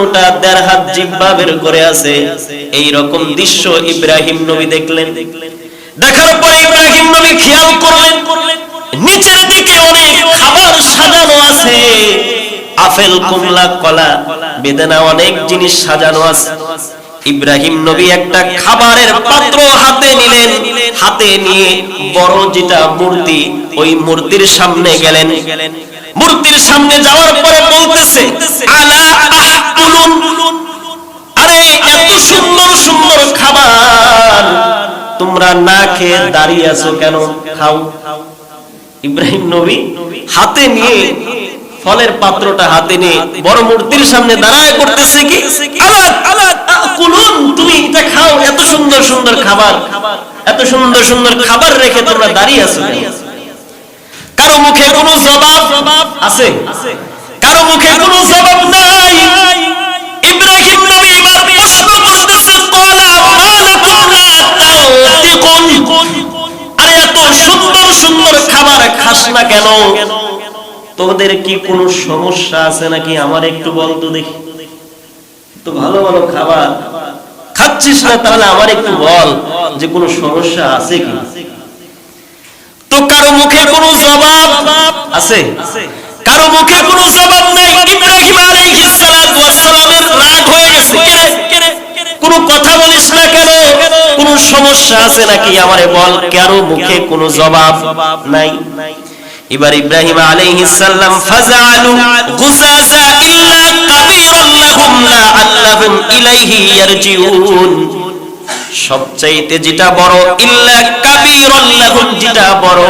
কোনটা 1.5 হাত জিহ্বা বের করে আছে। এই রকম দৃশ্য ইব্রাহিম নবী দেখলেন। দেখার পরে ইব্রাহিম নবী খেয়াল করলেন নিচের দিকে অনেক খাবার সাজানো আছে, আপেল, কমলা, কলা, বেদানা, অনেক জিনিস সাজানো আছে। ইব্রাহিম নবী একটা খাবারের পাত্র হাতে নিলেন, হাতে নিয়ে বড় যেটা মূর্তি, ওই মূর্তির সামনে গেলেন। মূর্তির সামনে যাওয়ার পরে বলতেছে, আলা আকুলুন, আরে এত সুন্দর সুন্দর খাবার তোমরা না খেয়ে দাঁড়িয়ে আছো কেন? খাও। ইব্রাহিম নবী হাতে নিয়ে ফলের পাত্রটা হাতে নিয়ে বড় মূর্তির সামনে দাঁড়ায় করতেছে কি, আলা আলা আকুলুন, তুমি এটা খাও, এত সুন্দর সুন্দর খাবার, এত সুন্দর সুন্দর খাবার রেখে তোমরা দাঁড়িয়ে আছো কেন? কারো মুখে কোনো জবাব আছে? কারো মুখে কোনো জবাব নাই। ইব্রাহিম নবী এবার প্রশ্ন করতেছে, ক্বালা মালাকুম লা তানতিকুন, আরে এত সুন্দর সুন্দর খাবার খাস না কেন? তোদের কি কোনো সমস্যা আছে নাকি? আমার একটু বল তো দেখি, তো ভালো ভালো খাবার খাচ্ছিস না, তাহলে আমার একটু বল যে কোনো সমস্যা আছে কি? তো কারো মুখে কোনো জবাব আছে? কারো মুখে কোনো জবাব নাই। ইব্রাহিম আলাইহিস সালাতু ওয়াস সালামের রাগ হয়ে গেছে, কোনো কথা বলিস না কেন? কোনো সমস্যা আছে নাকি? আমারে বল। কারো মুখে কোনো জবাব নাই। এবার ইব্রাহিম আলাইহিস সালাম ফাজালু গুসাসা ইল্লা কাবীরান লাহুম লাআল্লাহুম ইলাইহি ইয়ারজিউন, সবচাইতে যেটা বড়, ইল্লা কাবীরান লাহুম, যেটা বড়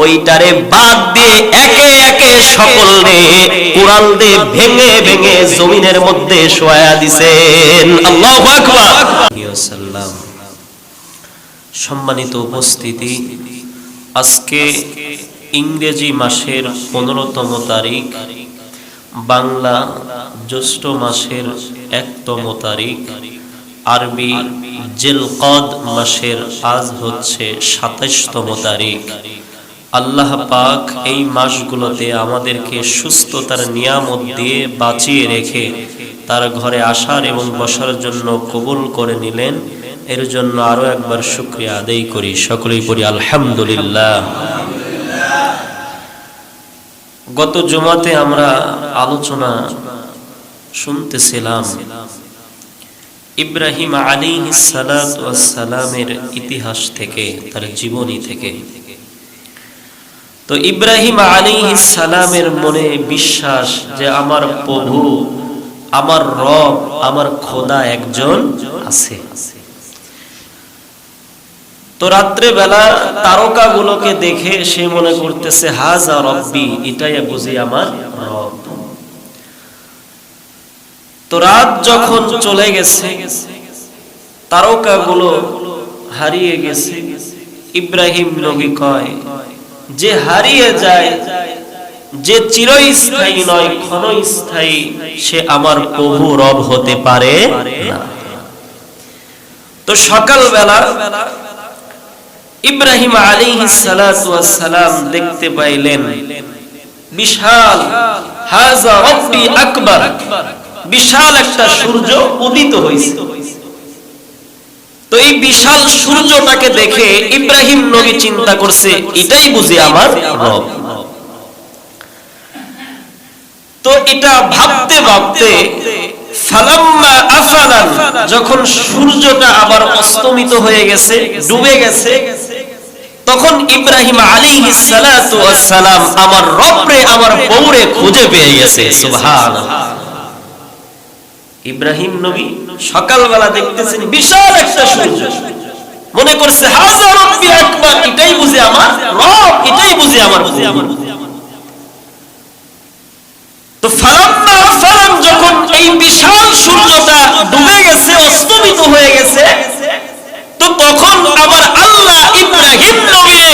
ওইটারে বাদ দিয়ে একে একে সকলে কুড়াল দিয়ে ভেঙে ভেঙে জমিনের মধ্যে শোয়া দিবেন। আল্লাহু আকবার। সম্মানিত উপস্থিতি, আজকে ইংরেজি মাসের 15তম তারিখ, বাংলা জ্যৈষ্ঠ মাসের 1তম তারিখ, আরবি জিলকদ মাসের আজ হচ্ছে 27তম তারিখ। আল্লাহ পাক এই মাসগুলোতে আমাদেরকে সুস্থতার নিয়ামত দিয়ে বাঁচিয়ে রেখে তার ঘরে আসার এবং বসার জন্য কবুল করে নিলেন। এর জন্য আরো একবার শুকরিয়া আদায় করি, সকলেই পড়ি আলহামদুলিল্লাহ। গত জুমাতে আমরা আলোচনা শুনতেছিলাম ইব্রাহিম আলাইহিস সালাতু ওয়াস সালামের ইতিহাস থেকে, তার জীবনী থেকে। তো ইব্রাহিম আলাইহিস সালামের মনে বিশ্বাস যে আমার প্রভু, আমার রব, আমার খোদা একজন আছে। তো রাত্রে বেলা তারকাগুলোকে দেখে সে মনে করতেছে হাজা রব্বি, এটাই বুঝি আমার রব। তো রাত যখন চলে গেছে, তারকাগুলো হারিয়ে গেছে, ইব্রাহিম নবী কয় যে হারিয়ে যায়, যে চিরস্থায়ী নয় ক্ষণস্থায়ী, সে আমার প্রভু রব হতে পারে না। তো সকালবেলা ইব্রাহিম আলাইহিস সালাতু ওয়াস সালাম দেখতে পাইলেন বিশাল, হাজা রব্বি আকবার, বিশাল একটা সূর্য উদিত হয়েছে। তো এই বিশাল সূর্যটাকে দেখে ইব্রাহিম নবী চিন্তা করছে এটাই বুঝি আমার রব। তো এটা ভাবতে ভাবতে ফালাম্মা আফালান, যখন সূর্যটা আবার অস্তমিত হয়ে গেছে, ডুবে গেছে, তখন ইব্রাহিম আলাইহিস সালাতু ওয়াস সালাম আমার রবরে, আমার বউরে খুঁজে পেয়ে গেছে। সুবহানাল্লাহ। ইব্রাহিম নবী সকালবেলা দেখতেছেন বিশাল একটা সূর্য, মনে করছে হাজা রব্বি আকবার, এটাই বুঝি আমার রব, এটাই বুঝি আমার প্রভু। তো ফালাম্মা আফালান, যখন এই বিশাল সূর্যটা ডুবে গেছে, অস্তমিত হয়ে গেছে, তো তখন আবার আল্লাহ ইব্রাহিম নবীরে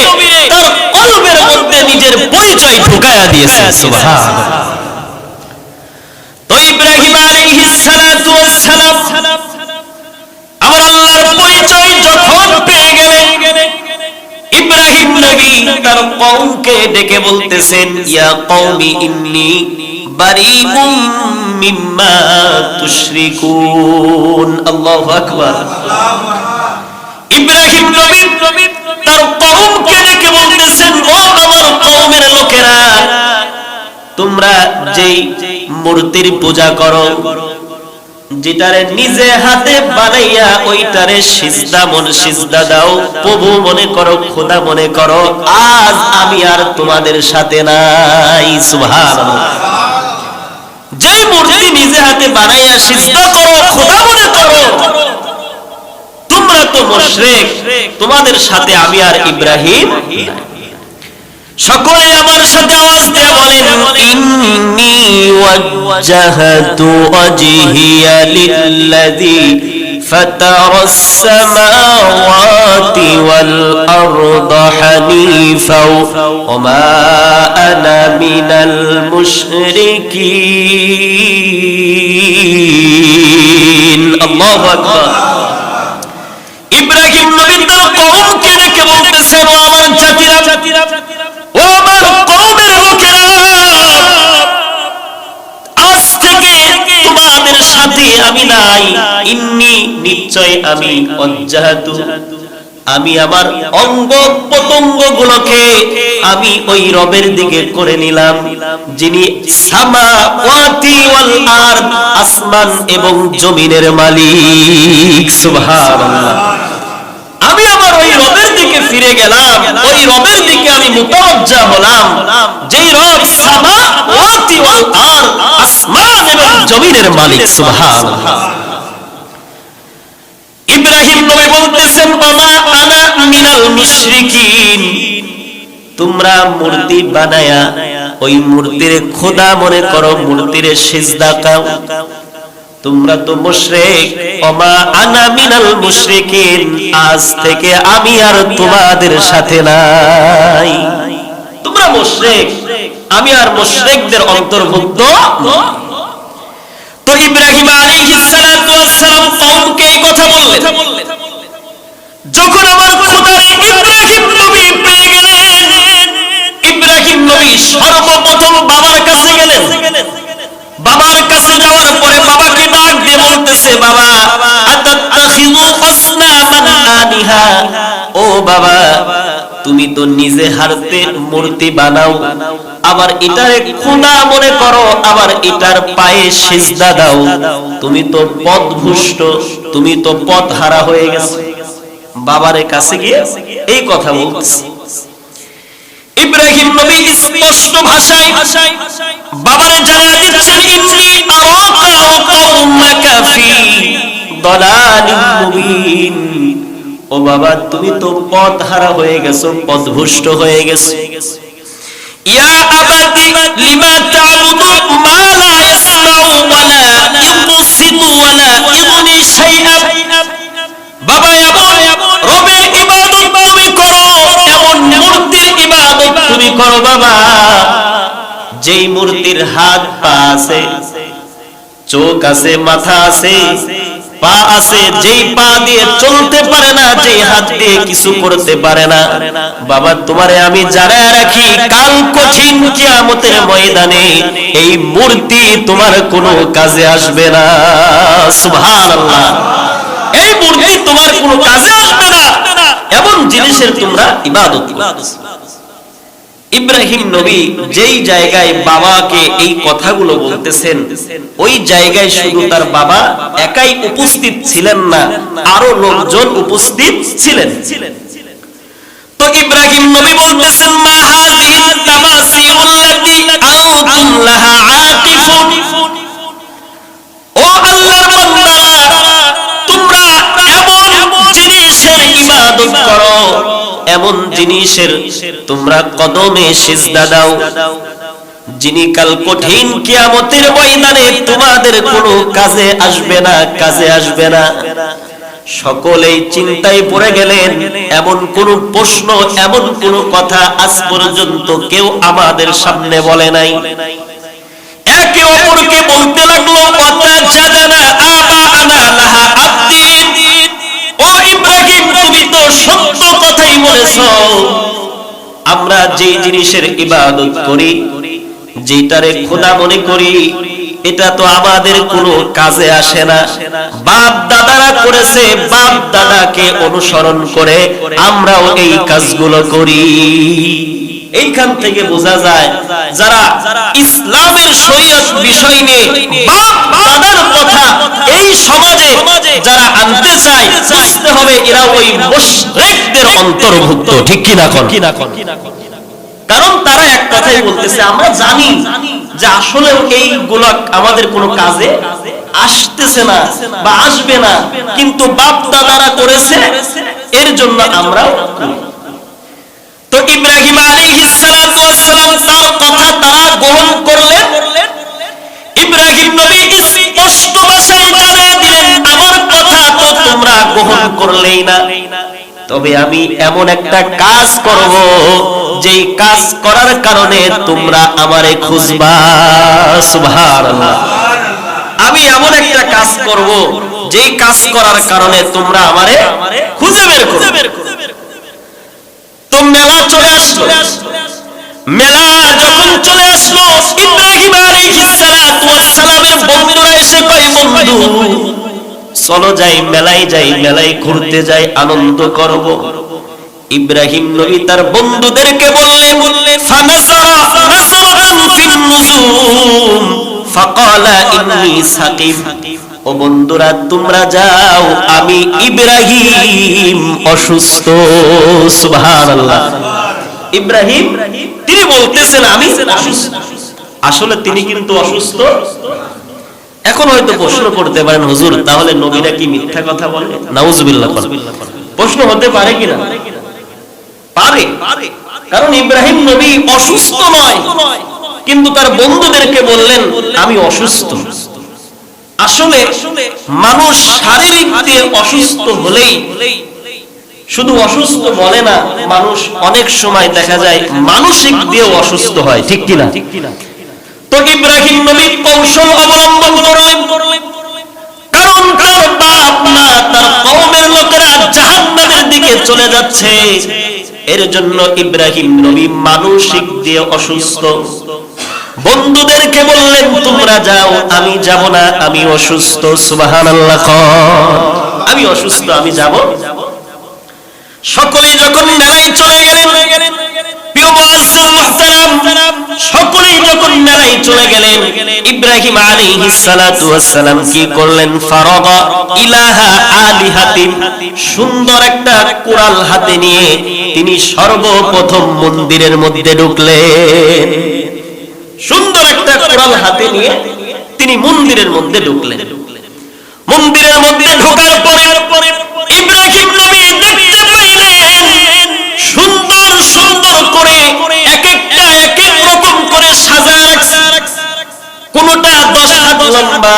তার কলবের মধ্যে নিজের পরিচয় ঢুকায়া দিয়েছে। সুবহানাল্লাহ। তো ইব্রাহিম আলাইহিস সালাতু ওয়াস সালাম আমার আল্লাহর পরিচয় যখন পেয়ে গেলেন, ইব্রাহিম নবী তার কওমকে ডেকে বলতেছেন, ইয়া কওমি ইন্নী বারিউম মিম্মা তুশরিকুন। আল্লাহু আকবার। ইব্রাহিম নবী তার কওমকে ডেকে বলতেছেন, ও আমার কওমের লোকেরা, তোমরা যেই মূর্তির পূজা করো, যেটারে নিজে হাতে বানাইয়া ওইটারে সিজদা দাও, প্রভু মনে করো, খোদা মনে করো, আজ আমি আর তোমাদের সাথে নাই। সুবহানাল্লাহ। যে মূর্তি নিজে হাতে বানাইয়া সিজদা করো, খোদা মনে করো, তোমরা তো মুশরিক, তোমাদের সাথে আমি আর ইব্রাহিম। সকলে আমার সাথে আওয়াজ দিয়ে বলেন, ইন্নী ওয়াজ্জাহতু ওয়াজহিয়া লিল্লাযী ফাতারাস সামাওয়াতি ওয়াল আরদা হানিফা ওয়া মা আনা মিনাল মুশরিকিন। আল্লাহু আকবার। ইব্রাহিম নবী তার কওমকে ডেকে বলতেছেন, ও আমার জাতিরা, ও আমার কওমের লোকেরা, আজ থেকে তোমাদের সাথে আমি নাই। ইন্নী নিশ্চয় আমি, ওয়াজ্জাহতু আমি আমার অঙ্গ প্রত্যঙ্গ গুলোকে আমি ওই রবের দিকে করে নিলাম, যিনি সামাওয়াতি ওয়াল আরদ, আসমান এবং জমিনের মালিক। সুবহানাল্লাহ। আমি আমার ওই রবের দিকে ফিরে গেলাম, ওই রবের দিকে আমি মুতাওয়াজ্জা হলাম, যেই রব সামাওয়াতি ওয়াল আরদ, আসমান এবং জমিনের মালিক। সুবহানাল্লাহ। ইব্রাহিম নবী বলতেছেন, ওমা আনা মিনাল মুশরিকিন, তোমরা মূর্তি বানায়া ওই মূর্তির খোদা মনে করো, মূর্তির সিজদা দাও, তোমরা তো মুশরিক। ওমা আনা মিনাল মুশরিকিন, আজ থেকে আমি আর তোমাদের সাথে নাই। তোমরা মুশরিক, আমি আর মুশরিকদের অন্তর্ভুক্ত। তো ইব্রাহিম আলাইহিস সালাতু ওয়াস সালাম কওমকে এই কথা বললেন। যখন আমার খোদারে ইব্রাহিম নবী পেয়ে গেলেন, ইব্রাহিম নবী সর্বপ্রথম বাবার কাছে গেলেন। বাবার কাছে যাওয়ার পরে বাবাকে ডাক দিয়ে বলতেছে, বাবা, আতাত্তাখিযু আসনামান আলিহা, ও বাবা, তুমি তো নিজে হাতে মূর্তি বানাও, আবার এটারে খোদা মনে করো, আবার এটার পায়ে সিজদা দাও, তুমি তো পথভ্রষ্ট, তুমি তো পথ হারা হয়ে গেছো। বাবার কাছে গিয়ে এই কথা বলতেছে। ইব্রাহিম নবী স্পষ্ট ভাষায় বাবারে জানিয়ে দিচ্ছেন, ইন্নী আরাকা ওয়া কওমাকা ফি দালালিন মুবিন। ও বাবা, তুমি তো পথ হারা হয়ে গেছো, পথভ্রষ্ট হয়ে গেছো। ইয়া আবাতি লিমা তা'বুদু মা লা ইয়াসমাউ ওয়া লা ইউবসিরু ওয়া লা ইউগনি শাইআ। বাবা, এমন রবের ইবাদত তুমি করো, এমন মূর্তির ইবাদত তুমি করো বাবা, যেই মূর্তির হাত পা আছে, চোখ আছে, মাথা আছে, পা আছে, যেই পা দিয়ে চলতে পারে না, যেই হাত দিয়ে কিছু করতে পারে না। বাবা, তোমারে আমি জানায় রাখি, কাল কঠিন কিয়ামতের ময়দানে এই মূর্তি তোমার কোনো কাজে আসবে না। সুবহানাল্লাহ। এই মূর্তি তোমার কোনো কাজে আসবে না, এমন জিনিসের তোমরা ইবাদত করো। ইব্রাহিম নবী যেই জায়গায় বাবাকে এই কথাগুলো বলতেছেন, ওই জায়গায় শুধু তার বাবা একাই উপস্থিত ছিলেন না, আরো লোকজন উপস্থিত ছিলেন। তো ইব্রাহিম নবী বলতেছেন, মা হাযিহি তামাসিউল্লাতী আনতুম লাহা আকিফুন। ও আল্লাহর বান্দারা, তোমরা এমন জিনিসের ইবাদত করো, এমন জিনিসের তোমরা কদমে সিজদা দাও, যিনি কাল কঠিন কিয়ামতের ময়দানে তোমাদের কোনো কাজে আসবে না, কাজে আসবে না। সকলেই চিন্তায় পড়ে গেলেন। এমন কোন প্রশ্ন, এমন কোন কথা আজ পর্যন্ত কেউ আমাদের সামনে বলে নাই। একে অপরকে বলতে লাগলো, ওয়াতাজাদানা আবাআনা লাহা আবদিন। ও ইব্রাহিম, তুমি তো সত্য কথাই বলেছো। আমরা যে জিনিসের ইবাদত করি, যেটারে খোদা মনে করি, এটা তো আমাদের কোনো কাজে আসে না। বাপ দাদারা করেছে, বাপ দাদাকে অনুসরণ করে আমরাও এই কাজগুলো করি। এইখান থেকে বোঝা যায় যারা ইসলামের শরীয়ত বিষয় নিয়ে বাপ দাদার কথা এই সমাজে যারা আনতে চায়, বুঝতে হবে এরা ওই মুশরিকদের অন্তর্ভুক্ত। ঠিক কি না? কারণ তারা এক কথাই বলতেছে, আমরা জানি যে আসলে এইগুলো আমাদের কোনো কাজে আসতেছে না বা আসবে না, কিন্তু বাপ দাদারা করেছে এর জন্য আমরাও করি। তো ইব্রাহিম আলাইহিস সালাতু ওয়াস সালাম তার কথা তারা গ্রহণ করলেন। ইব্রাহিম নবী স্পষ্ট ভাষায় জানিয়ে দিলেন, আমার কথা তো তোমরা গ্রহণ করলেই না, তবে আমি এমন একটা কাজ করব যেই কাজ করার কারণে তোমরা আমারে খুঁজবা। সুবহানাল্লাহ। আমি এমন একটা কাজ করব যেই কাজ করার কারণে তোমরা আমারে খুঁজে বের করবে। তো মেলা চলে আসলো। মেলা যখন চলে আসলো, ইব্রাহিম আলাইহিস সালাতু ওয়াস সালামের বন্ধুরা এসে কয়, বন্ধু চলো যাই, মেলায় যাই, মেলায় ঘুরতে যাই, আনন্দ করব। ইব্রাহিম নবী তার বন্ধুদেরকে বললেন, ফানাসারা নাসরাতান ফিন নুজুম ফাকালা ইন্নী সাকিব। ও বন্ধুরা তোমরা যাও, আমি ইব্রাহিম অসুস্থ। সুবহানাল্লাহ। ইব্রাহিম তিনি বলতেছেন আমি অসুস্থ। আসলে তিনি কিন্তু অসুস্থ। এখন হয়তো প্রশ্ন করতে পারেন, হুজুর তাহলে নবীরা কি মিথ্যা কথা বলে? নাউজুবিল্লাহ। প্রশ্ন হতে পারে কিনা? পারে। কারণ ইব্রাহিম নবী অসুস্থ নয়, কিন্তু তার বন্ধুদেরকে বললেন আমি অসুস্থ। আসলে মানুষ শারীরিক দিয়ে অসুস্থ হলেই শুধু অসুস্থ বলে না, মানুষ অনেক সময় দেখা যায় মানসিক দিয়েও অসুস্থ হয়। ঠিক কিনা? তো ইব্রাহিম নবী কৌশল অবলম্বন করলেন, কারণ তার বাপ মা তার কওমের লোকেরা জাহান্নামের দিকে চলে যাচ্ছে। এর জন্য ইব্রাহিম নবী মানসিক দিয়ে অসুস্থ। বন্ধুদেরকে বললেন তোমরা যাও, আমি যাব না, আমি অসুস্থ। সুবহানাল্লাহ। আমি অসুস্থ, আমি যাব। সকলেই যখন মেলায় চলে গেলেন, প্রিয় মুআজ্জিন মুহতারাম, সকলেই যখন মেলায় চলে গেলেন, ইব্রাহিম আলাইহিস সালাতু ওয়াস সালাম কি করলেন? ফারাগা ইলাহা আলিহাতিম, সুন্দর একটা কুড়াল হাতে নিয়ে তিনি সর্বপ্রথম মন্দিরের মধ্যে ঢুকলেন। সুন্দর একটা কুড়াল হাতে নিয়ে তিনি মন্দিরের মধ্যে ঢুকলেন। মন্দিরের মধ্যে ঢোকার পরে ইব্রাহিম নবী দেখতে পাইলেন সুন্দর সুন্দর করে এক একটা এক এক রকম করে সাজায় রাখছে। কোনটা 10 হাত লম্বা,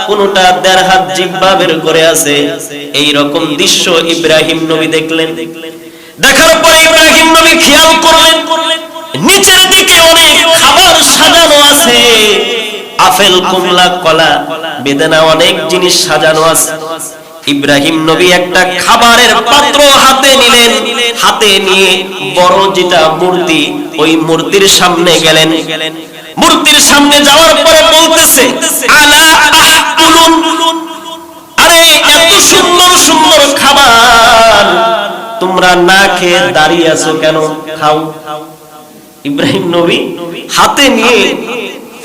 কোনটা 1.5 হাত জিহ্বা বের করে আছে। এই রকম দৃশ্য ইব্রাহিম নবী দেখলেন। দেখার পরে ইব্রাহিম নবী খেয়াল করলেন নিচের দিকে অনেক খাবার সাজানো আছে, আপেল, কমলা, কলা, বেদানা, অনেক জিনিস সাজানো আছে। ইব্রাহিম নবী একটা খাবারের পাত্র হাতে নিলেন। হাতে নিয়ে বড় যেটা মূর্তি, ওই মূর্তির সামনে গেলেন। মূর্তির সামনে যাওয়ার পরে বলতেছে, আলা আকুলুন, আরে এত সুন্দর সুন্দর খাবার তোমরা না খেয়ে দাঁড়িয়ে আছো কেন? খাও। ইব্রাহিম নবী হাতে নিয়ে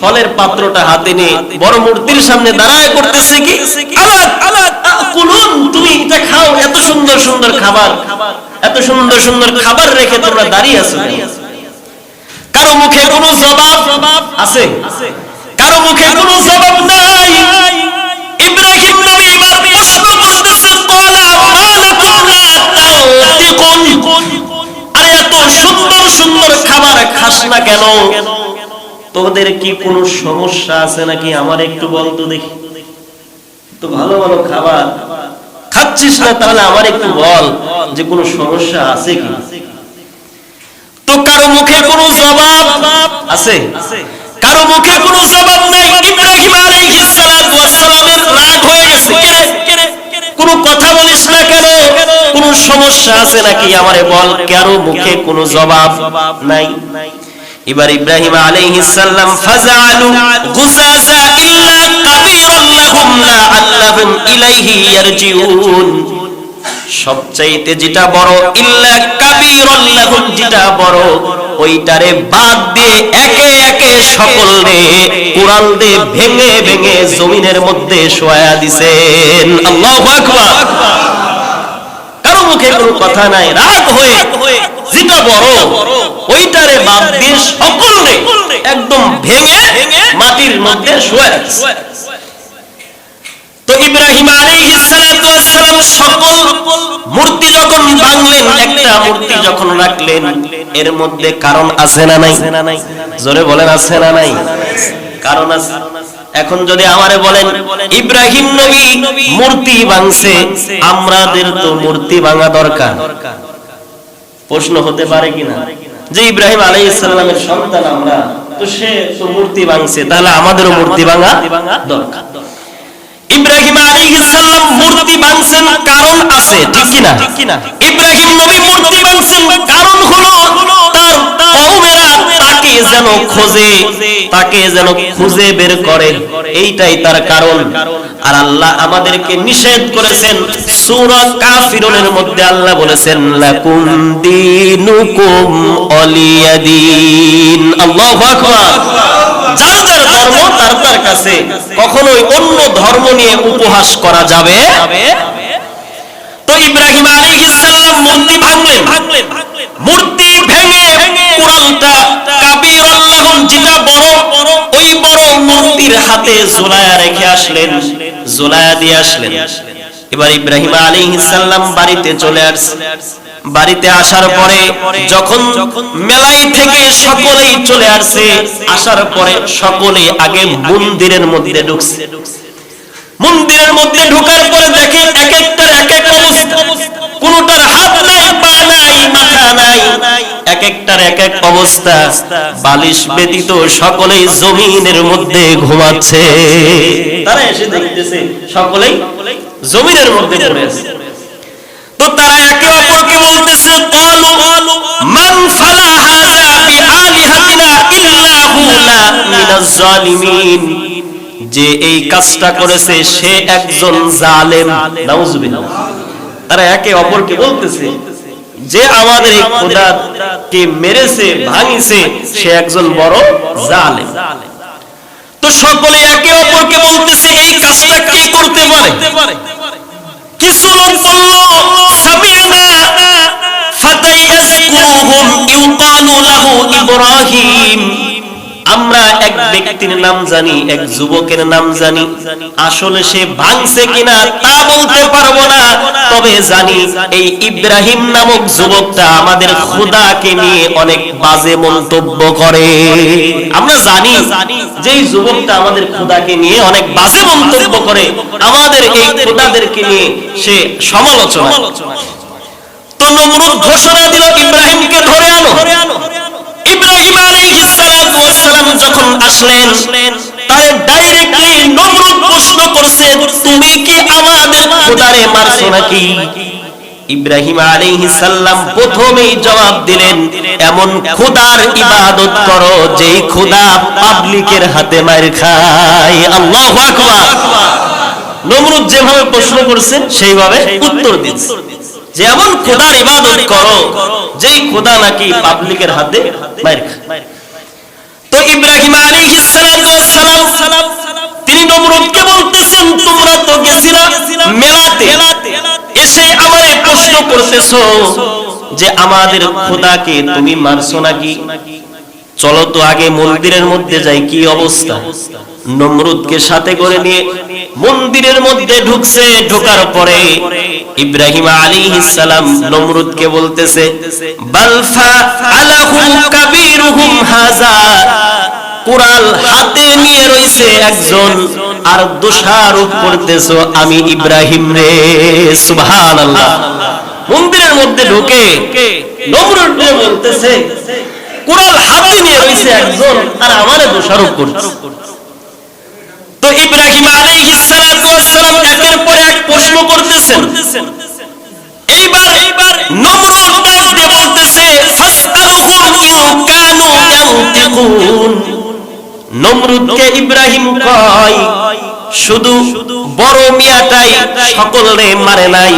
ফলের পাত্রটা হাতে নিয়ে বড় মূর্তির সামনে দাঁড়ায় করতেছে কি, আলা আলা আকুলুন, তুমি এটা খাও, এত সুন্দর সুন্দর খাবার, এত সুন্দর সুন্দর খাবার রেখে তোমরা দাঁড়িয়ে আছো। কারো মুখে কোনো জবাব আছে? কারো মুখে কোনো জবাব নাই। ইব্রাহিম নবী এবার প্রশ্ন করতেছে, ক্বালা মালাকুম লা তানতিকুন, আরে এত সুন্দর সুন্দর খাবার খাস না কেন? তোদের কি কোনো সমস্যা আছে নাকি? আমার একটু বল তো দেখি। তো ভালো ভালো খাবার খাচ্ছিস না, তাহলে আমার একটু বল যে কোনো সমস্যা আছে কি? তো কারো মুখে কোনো জবাব আছে? কারো মুখে কোনো জবাব নাই। ইব্রাহিম আলাইহিস সালাতু ওয়াস সালামের রাগ হয়ে গেছে, কোনো কথা বলিস না কেন? কোনো সমস্যা আছে নাকি? আমারে বল, কারো মুখে কোনো জবাব নাই। এবার ইব্রাহিম আলাইহিস সালাম ফাজআলু গুসাসা ইল্লা কাবীরান লাহুম লাআল্লাহুম ইলাইহি ইয়ারজিউন, সবচাইতে যেটা বড় ইল্লা কাবীরান লাহুম, যেটা বড় ওইটারে বাদ দিয়ে একে একে সকলে কুড়াল দিয়ে ভেঙে ভেঙে জমিনের মধ্যে শোয়া দিছেন। আল্লাহু আকবার। কারো মুখে কোনো কথা নাই, রাগ হয়ে যেটা বড় ওইটারে বাদ দিয়ে সকলে একদম ভেঙে মাটির মধ্যে শোয়া দিছে। তো ইব্রাহিম আলাইহিস সালাতু ওয়াস সালাম সকল মূর্তি যখন ভাঙলেন, একটা মূর্তি যখন রাখলেন, এর মধ্যে কারণ আছে না নাই? জোরে বলেন আছে না নাই? কারণ আছে। এখন যদি আমারে বলেন ইব্রাহিম নবী মূর্তি ভাঙছে, আমাদের তো মূর্তি ভাঙা দরকার, প্রশ্ন হতে পারে কিনা যে ইব্রাহিম আলাইহিস সালামের সন্তান আমরা, তো সে তো মূর্তি ভাঙছে, তাহলে আমাদেরও মূর্তি ভাঙা দরকার। ইব্রাহিম আলাইহিস সালাম মূর্তি ভাঙছেন, কারণ আছে, ঠিক কিনা? ইব্রাহিম নবী মূর্তি ভাঙছেন, কারণ হলো তার কওমেরা তাকে যেন খুঁজে বের করে, এইটাই তার কারণ। আর আল্লাহ আমাদেরকে নিষেধ করেছেন সূরা কাফিরুনের মধ্যে, আল্লাহ বলেছেন লাকুম দীনুকুম ওয়ালিয়াদিন। আল্লাহু আকবার। যার যার ধর্ম তার তার কাছে, কখনোই অন্য ধর্ম নিয়ে উপহাস করা যাবে। তো ইব্রাহিম আলাইহিস সালাম মূর্তি ভাঙলেন, মূর্তি ভেঙে কুরআনটা কাবীরান লাহুম, যেটা বড় ওই বড় মূর্তির হাতে ঝুলায়া রেখে আসলেন, ঝুলায়া দিয়ে আসলেন। এবার ইব্রাহিম আলাইহিস সালাম বাড়িতে চলে আসলেন। বাড়িতে আসার পরে যখন মেলাই থেকে সকলেই চলে আসছে, আসার পরে সকলে আগে মন্দিরের মধ্যে ঢুকছে। মন্দিরের মধ্যে ঢোকার পরে দেখে এক একটার এক এক অবস্থা, কোনটার হাত নাই, পা নাই, মাথা নাই, এক একটার এক এক অবস্থা। বালিশ ব্যতীত সকলেই জমিনের মধ্যে ঘুমাচ্ছে। তারা এসে দেখতেছে সকলেই জমিনের মধ্যে পড়ে আছে। তো তারা একে অপরকে বলতেছে ক্বালু মান ফালা হাযা বিআলিহাতিনা ইল্লাহু লা মিনাজ জালিমিন, যে এই কাজটা করেছে সে একজন জালেম। নাউজুবিল্লাহ। তারা একে অপরকে বলতেছে যে আমাদের এই খোদাকে মেরেছে, ভাঙিছে, সে একজন বড় জালেম। তো সকলে একে অপরকে বলতেছে এই কাজটা কে করতে পারে? কিছু লোক বলল সামি'না ফাতাই ইয়াযকুরুহুম ইউকালু লাহু ইব্রাহিম, আমরা এক ব্যক্তির নাম জানি, এক যুবকের নাম জানি, আসলে সে ভাঙছে কিনা তা বলতে পারবো না, তবে জানি এই ইব্রাহিম নামক যুবকটা আমাদের খোদাকে নিয়ে অনেক বাজে মন্তব্য করে। আমরা জানি যে এই যুবকটা আমাদের খোদাকে নিয়ে অনেক বাজে মন্তব্য করে, আমাদের এই খোদাদেরকে নিয়ে সে সমালোচনা। তো নমরুদ ঘোষণা দিল ইব্রাহিমকে ধরে আনো। ইব্রাহিম আলাইহিস সালাতু ওয়াস সালাম যখন আসলেন, তারে ডাইরেক্টলি নমরুদ প্রশ্ন করছে তুমি কি আমাদের খোদারে মারছো নাকি? ইব্রাহিম আলাইহিস সালাম প্রথমেই জবাব দিলেন এমন খোদার ইবাদত করো যেই খোদা পাবলিকের হাতে মার খায়। আল্লাহু আকবার। নমরুদ যেভাবে প্রশ্ন করছে সেইভাবে উত্তর দিচ্ছে যে এমন খোদার ইবাদত করো যেই খোদা নাকি পাবলিকের হাতে মার খায়। তো ইব্রাহিম আলাইহিস সালাতু ওয়াস সালাম তিনি নমরুদকে বলতেছেন তোমরা তো গেছিলা মেলাতে, এসে আমারে প্রশ্ন করতেছো যে আমাদের খোদাকে তুমি মারছো নাকি? চলো তো আগে মন্দিরের মধ্যে যাই, কি অবস্থা। নমরুদকে সাথে করে নিয়ে মন্দিরের মধ্যে ঢুকছে। ঢোকার পরে ইব্রাহিম আলাইহিস সালাম নমরুদকে বলতেছে বালফা আলাহু কাবীরুহুম হাযা, কুরআন হাতে নিয়ে রইছে একজন আর দোষারোপ করতেছো আমি ইব্রাহিম রে। সুবহানাল্লাহ। মন্দিরের মধ্যে ঢুকে নমরুদ বলতেছে কুরআন হাতে নিয়ে রইছে একজন আর আমারে দোষারোপ করতেছে। তো ইব্রাহিম আলাইহিস সালাতু ওয়াস সালাম একের পর এক প্রশ্ন করতেছেন। এইবার নমরুদ ডাক দিয়ে বলতেছে ফাসআলহুম ইন কানু ইয়ানতিকুন নমরুদকে ইব্রাহিম কয় শুধু বড় মিয়াটাই সকলে মারে নাই,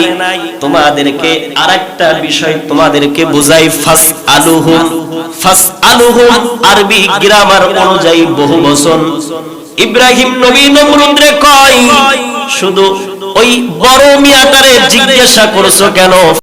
তোমাদেরকে আরেকটা বিষয় তোমাদেরকে বুঝাই। ফাসআলুহুম আরবি গ্রামার অনুযায়ী বহুবচন। ইব্রাহিম নবী নমরুদরে কয় শুধু ওই বড় মিয়াটারে জিজ্ঞাসা করছো কেন?